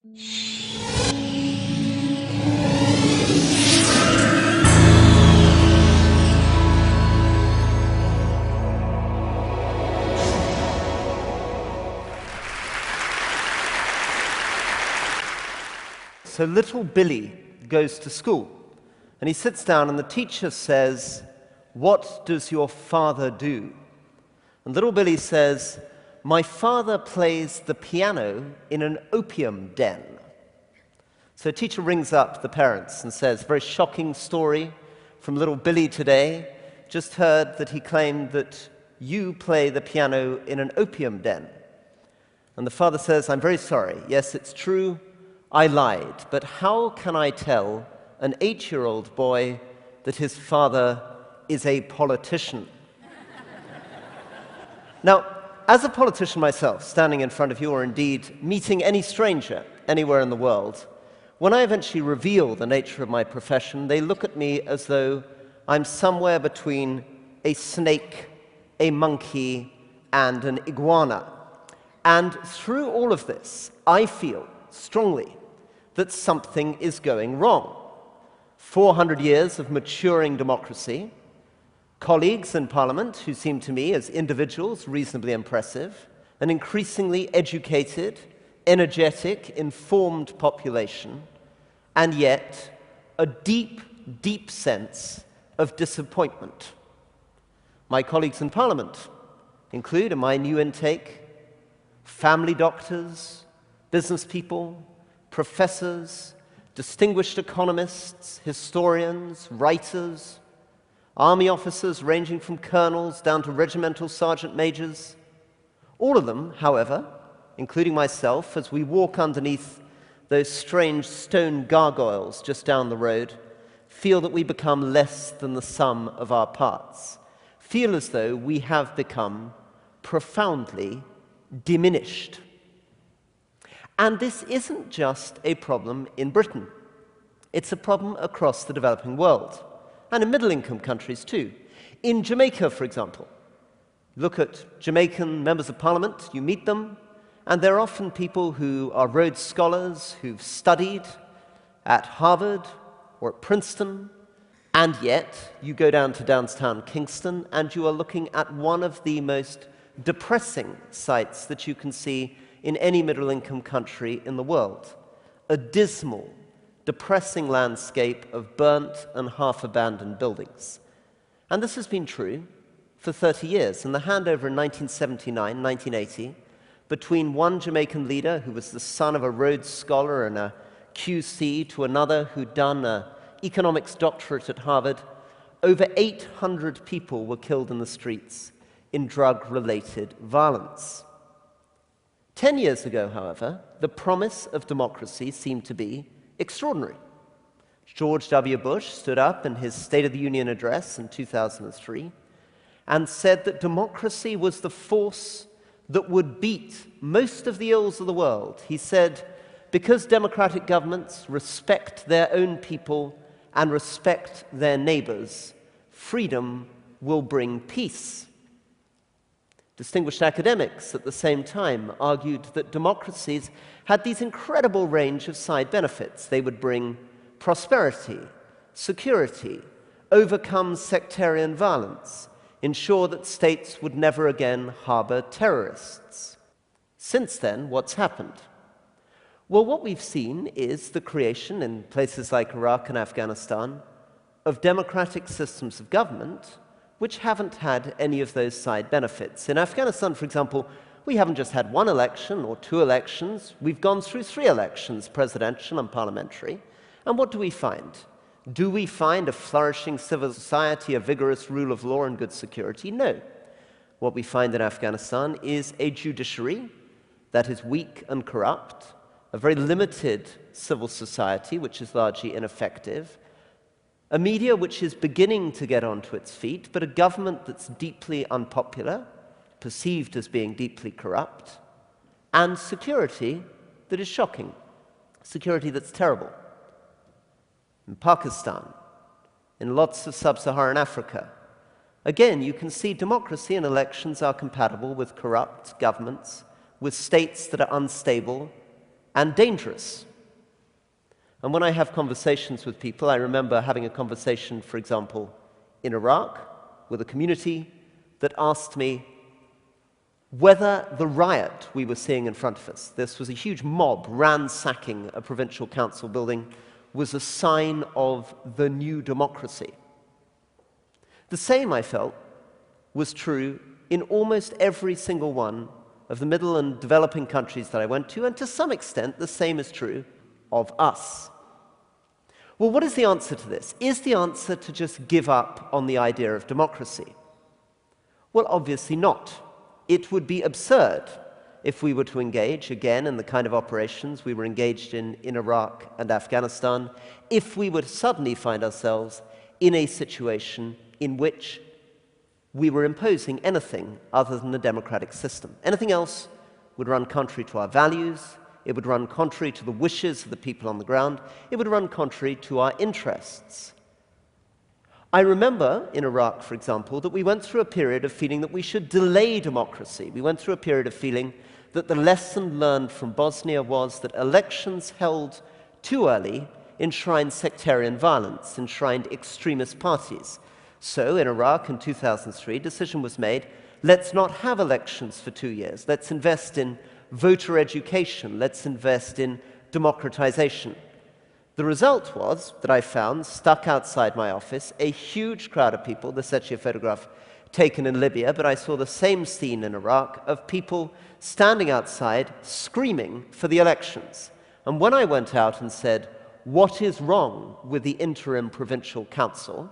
So little Billy goes to school, and he sits down, and the teacher says, "What does your father do?" And little Billy says, "My father plays the piano in an opium den." So the teacher rings up the parents and says, "Very shocking story from little Billy today. Just heard that he claimed that you play the piano in an opium den." And the father says, "I'm very sorry. Yes, it's true. I lied, but how can I tell an 8-year-old boy that his father is a politician?" Now, as a politician myself, standing in front of you, or indeed meeting any stranger anywhere in the world, when I eventually reveal the nature of my profession, they look at me as though I'm somewhere between a snake, a monkey, and an iguana. And through all of this, I feel strongly that something is going wrong. 400 years of maturing democracy, colleagues in Parliament who seem to me, as individuals, reasonably impressive, an increasingly educated, energetic, informed population, and yet a deep, deep sense of disappointment. My colleagues in Parliament include, in my new intake, family doctors, business people, professors, distinguished economists, historians, writers, army officers ranging from colonels down to regimental sergeant majors. All of them, however, including myself, as we walk underneath those strange stone gargoyles just down the road, feel that we become less than the sum of our parts, feel as though we have become profoundly diminished. And this isn't just a problem in Britain. It's a problem across the developing world, and in middle-income countries too. In Jamaica, for example, look at Jamaican members of parliament, you meet them, and they're often people who are Rhodes Scholars, who've studied at Harvard or at Princeton, and yet you go down to downtown Kingston and you are looking at one of the most depressing sights that you can see in any middle-income country in the world. A dismal, depressing landscape of burnt and half-abandoned buildings. And this has been true for 30 years. And the handover in 1979, 1980, between one Jamaican leader who was the son of a Rhodes Scholar and a QC to another who'd done an economics doctorate at Harvard, over 800 people were killed in the streets in drug-related violence. 10 years ago, however, the promise of democracy seemed to be extraordinary. George W. Bush stood up in his State of the Union address in 2003 and said that democracy was the force that would beat most of the ills of the world. He said, because democratic governments respect their own people and respect their neighbors, freedom will bring peace. Distinguished academics at the same time argued that democracies had these incredible range of side benefits. They would bring prosperity, security, overcome sectarian violence, ensure that states would never again harbor terrorists. Since then, what's happened? Well, what we've seen is the creation in places like Iraq and Afghanistan of democratic systems of government which haven't had any of those side benefits. In Afghanistan, for example, we haven't just had one election or two elections. We've gone through 3 elections, presidential and parliamentary. And what do we find? Do we find a flourishing civil society, a vigorous rule of law and good security? No. What we find in Afghanistan is a judiciary that is weak and corrupt, a very limited civil society which is largely ineffective, a media which is beginning to get onto its feet, but a government that's deeply unpopular, perceived as being deeply corrupt, and security that is shocking, security that's terrible. In Pakistan, in lots of sub-Saharan Africa, again, you can see democracy and elections are compatible with corrupt governments, with states that are unstable, and dangerous. And when I have conversations with people, I remember having a conversation, for example, in Iraq with a community that asked me whether the riot we were seeing in front of us, this was a huge mob ransacking a provincial council building, was a sign of the new democracy. The same, I felt, was true in almost every single one of the middle and developing countries that I went to, and to some extent, the same is true of us. Well, what is the answer to this? Is the answer to just give up on the idea of democracy? Well, obviously not. It would be absurd if we were to engage, again, in the kind of operations we were engaged in Iraq and Afghanistan, if we would suddenly find ourselves in a situation in which we were imposing anything other than a democratic system. Anything else would run contrary to our values, it would run contrary to the wishes of the people on the ground, it would run contrary to our interests. I remember in Iraq, for example, that we went through a period of feeling that we should delay democracy. We went through a period of feeling that the lesson learned from Bosnia was that elections held too early enshrined sectarian violence, enshrined extremist parties. So in Iraq in 2003, a decision was made, let's not have elections for 2 years. Let's invest in voter education. Let's invest in democratization. The result was that I found, stuck outside my office, a huge crowd of people. This is actually a photograph taken in Libya, but I saw the same scene in Iraq of people standing outside screaming for the elections. And when I went out and said, what is wrong with the interim provincial council?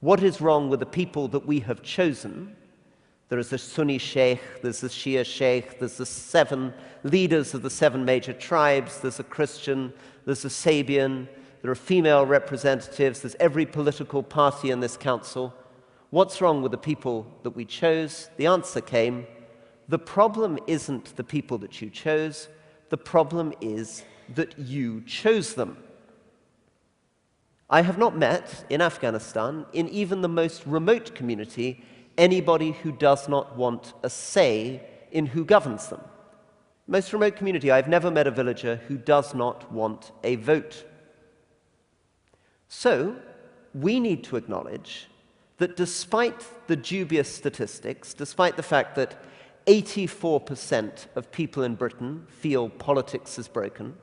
What is wrong with the people that we have chosen? There is a Sunni sheikh, there's a Shia sheikh, there's the 7 leaders of the 7 major tribes, there's a Christian, there's a Sabian, there are female representatives, there's every political party in this council. What's wrong with the people that we chose? The answer came, the problem isn't the people that you chose, the problem is that you chose them. I have not met in Afghanistan, in even the most remote community, anybody who does not want a say in who governs them. Most remote community, I've never met a villager who does not want a vote. So, we need to acknowledge that despite the dubious statistics, despite the fact that 84% of people in Britain feel politics is broken,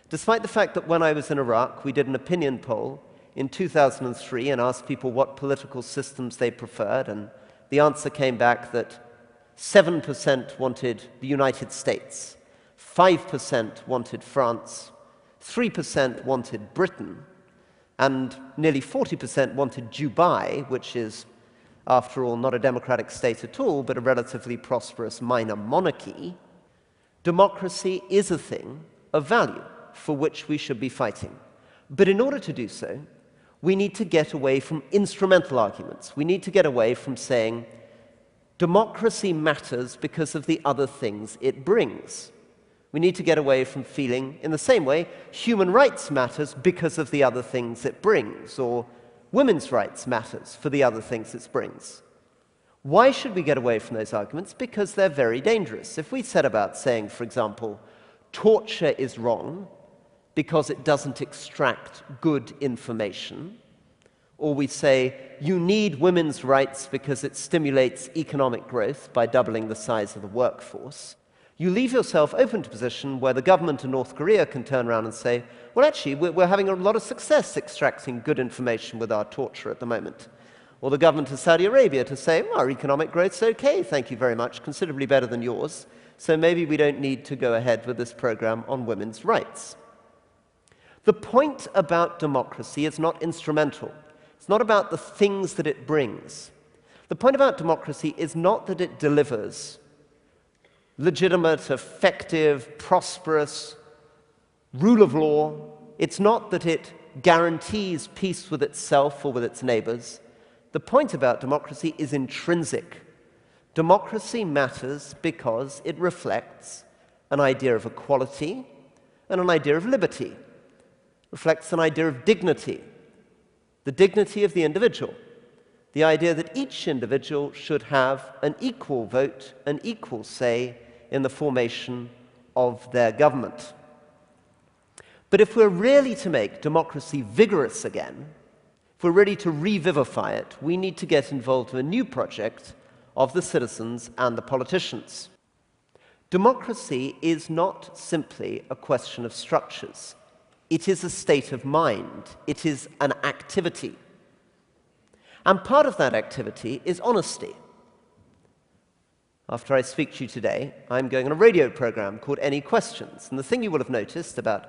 despite the fact that when I was in Iraq, we did an opinion poll in 2003 and asked people what political systems they preferred, and the answer came back that 7% wanted the United States, 5% wanted France, 3% wanted Britain, and nearly 40% wanted Dubai, which is, after all, not a democratic state at all, but a relatively prosperous minor monarchy. Democracy is a thing of value for which we should be fighting. But in order to do so, we need to get away from instrumental arguments. We need to get away from saying, democracy matters because of the other things it brings. We need to get away from feeling, in the same way, human rights matters because of the other things it brings, or women's rights matters for the other things it brings. Why should we get away from those arguments? Because they're very dangerous. If we set about saying, for example, torture is wrong because it doesn't extract good information, or we say you need women's rights because it stimulates economic growth by doubling the size of the workforce, you leave yourself open to a position where the government in North Korea can turn around and say, well, actually, we're having a lot of success extracting good information with our torture at the moment. Or the government of Saudi Arabia to say, well, our economic growth's okay, thank you very much, considerably better than yours, so maybe we don't need to go ahead with this program on women's rights. The point about democracy is not instrumental. It's not about the things that it brings. The point about democracy is not that it delivers legitimate, effective, prosperous rule of law. It's not that it guarantees peace with itself or with its neighbors. The point about democracy is intrinsic. Democracy matters because it reflects an idea of equality and an idea of liberty. Reflects an idea of dignity, the dignity of the individual, the idea that each individual should have an equal vote, an equal say in the formation of their government. But if we're really to make democracy vigorous again, if we're ready to revivify it, we need to get involved in a new project of the citizens and the politicians. Democracy is not simply a question of structures. It is a state of mind. It is an activity. And part of that activity is honesty. After I speak to you today, I'm going on a radio program called Any Questions. And the thing you will have noticed about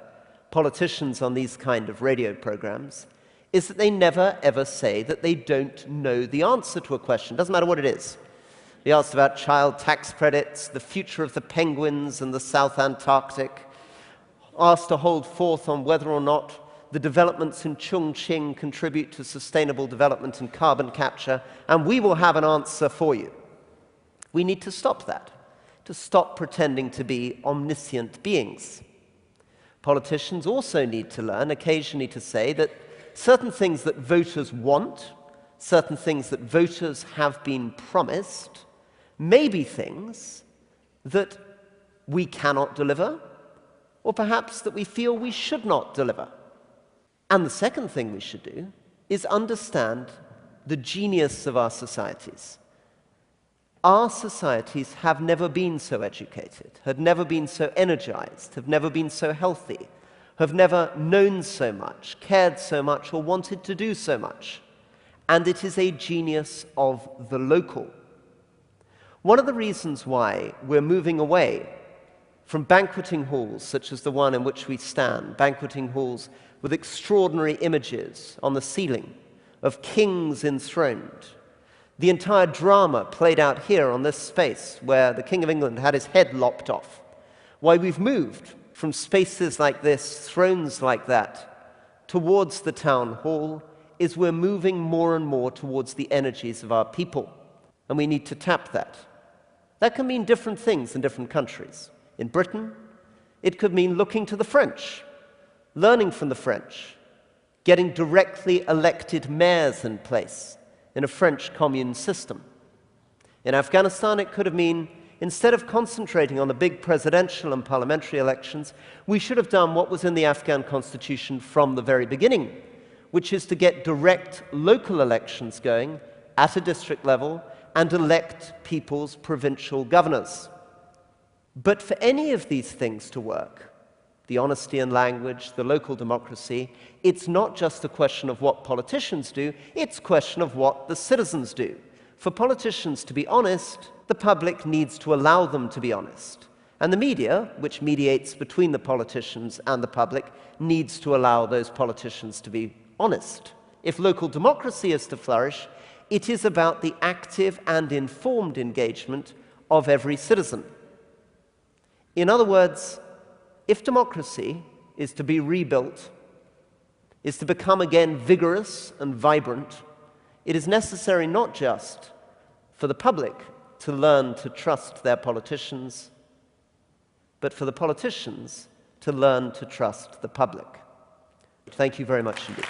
politicians on these kind of radio programs is that they never, ever say that they don't know the answer to a question. Doesn't matter what it is. They asked about child tax credits, the future of the penguins in the South Antarctic, asked to hold forth on whether or not the developments in Chongqing contribute to sustainable development and carbon capture, and we will have an answer for you. We need to stop that, to stop pretending to be omniscient beings. Politicians also need to learn occasionally to say that certain things that voters want, certain things that voters have been promised, may be things that we cannot deliver, or perhaps that we feel we should not deliver. And the second thing we should do is understand the genius of our societies. Our societies have never been so educated, have never been so energized, have never been so healthy, have never known so much, cared so much, or wanted to do so much. And it is a genius of the local. One of the reasons why we're moving away from banqueting halls such as the one in which we stand, banqueting halls with extraordinary images on the ceiling of kings enthroned, the entire drama played out here on this space where the King of England had his head lopped off, why we've moved from spaces like this, thrones like that, towards the town hall, is we're moving more and more towards the energies of our people, and we need to tap that. That can mean different things in different countries. In Britain, it could mean looking to the French, learning from the French, getting directly elected mayors in place in a French commune system. In Afghanistan, it could have mean, instead of concentrating on the big presidential and parliamentary elections, we should have done what was in the Afghan constitution from the very beginning, which is to get direct local elections going at a district level and elect people's provincial governors. But for any of these things to work, the honesty in language, the local democracy, it's not just a question of what politicians do, it's a question of what the citizens do. For politicians to be honest, the public needs to allow them to be honest. And the media, which mediates between the politicians and the public, needs to allow those politicians to be honest. If local democracy is to flourish, it is about the active and informed engagement of every citizen. In other words, if democracy is to be rebuilt, is to become again vigorous and vibrant, it is necessary not just for the public to learn to trust their politicians, but for the politicians to learn to trust the public. Thank you very much indeed.